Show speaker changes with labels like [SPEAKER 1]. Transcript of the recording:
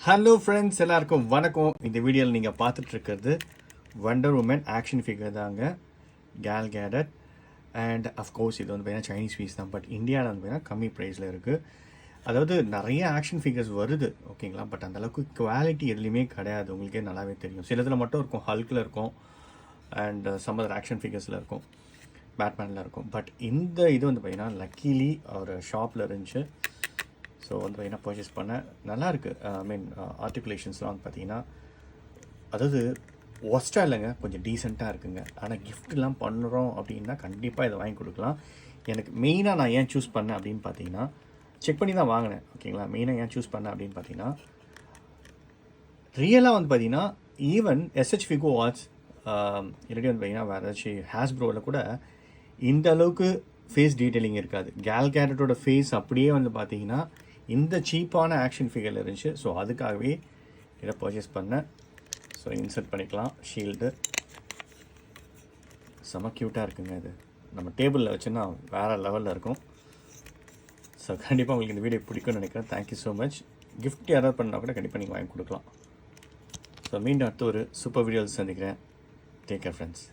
[SPEAKER 1] Hello friends, எல்லாருக்கும் வணக்கம். இந்த வீடியோவில் நீங்கள் பார்த்துட்ருக்கிறது வண்டர் உமன் ஆக்ஷன் ஃபிகர் தாங்க, கேல் கேடட். அண்ட் அஃப்கோர்ஸ் இது வந்து பார்த்தீங்கன்னா சைனீஸ் பீஸ் தான், பட் இந்தியாவில் வந்து பார்த்தீங்கன்னா கம்மி ப்ரைஸில் இருக்குது. அதாவது நிறைய ஆக்ஷன் ஃபிகர்ஸ் வருது, ஓகேங்களா, பட் அந்தளவுக்கு குவாலிட்டி எதுலேயுமே கிடையாது. உங்களுக்கே நல்லாவே தெரியும். சிலதில் மட்டும் இருக்கும், ஹல்கில் இருக்கும், அண்ட் சம் அதர் ஆக்ஷன் ஃபிகர்ஸில் இருக்கும், பேட்மேனில் இருக்கும். பட் இந்த இது வந்து பார்த்தீங்கன்னா லக்கிலி ஒரு ஷாப்பில் இருந்துச்சு. ஸோ வந்து பார்த்தீங்கன்னா பர்ச்சேஸ் பண்ண நல்லாயிருக்கு. ஐ மீன் ஆர்டிகுலேஷன்ஸ்லாம் வந்து பார்த்தீங்கன்னா அதாவது ஒஸ்ட்டாக இல்லைங்க, கொஞ்சம் டீசெண்டாக இருக்குங்க. ஆனால் கிஃப்ட்லாம் பண்ணுறோம் அப்படின்னா கண்டிப்பாக இதை வாங்கி கொடுக்கலாம். எனக்கு மெயினாக நான் ஏன் சூஸ் பண்ணேன் அப்படின்னு பார்த்தீங்கன்னா, செக் பண்ணி தான் வாங்கினேன், ஓகேங்களா. மெயினாக ஏன் சூஸ் பண்ணேன் அப்படின்னு பார்த்தீங்கன்னா, ரியலாக வந்து பார்த்தீங்கன்னா ஈவன் எஸ்ஹெச் ஃபிகோ வாட்ச் இல்லாட்டி வந்து பார்த்தீங்கன்னா வேறு ஏதாச்சும் ஹேஸ்ப்ரோவில் கூட இந்த அளவுக்கு ஃபேஸ் டீட்டெயிலிங் இருக்காது. கேல் கேடட்டோட ஃபேஸ் அப்படியே வந்து பார்த்தீங்கன்னா இந்த சீப்பான ஆக்ஷன் ஃபிகரில் இருந்துச்சு. ஸோ அதுக்காகவே இதை பர்ச்சேஸ் பண்ணேன். ஸோ இன்சர்ட் பண்ணிக்கலாம். ஷீல்டு செம க்யூட்டாக இருக்குங்க. இது நம்ம டேபிளில் வச்சுன்னா வேறு லெவலில் இருக்கும். ஸோ கண்டிப்பாக உங்களுக்கு இந்த வீடியோ பிடிக்கும்னு நினைக்கிறேன். Thank you so much. கிஃப்ட் யாராவது பண்ணால் கூட கண்டிப்பாக நீங்கள் வாங்கி கொடுக்கலாம். ஸோ மீண்டும் அடுத்து ஒரு சூப்பர் வீடியோவில் சந்திக்கிறேன். Take care friends.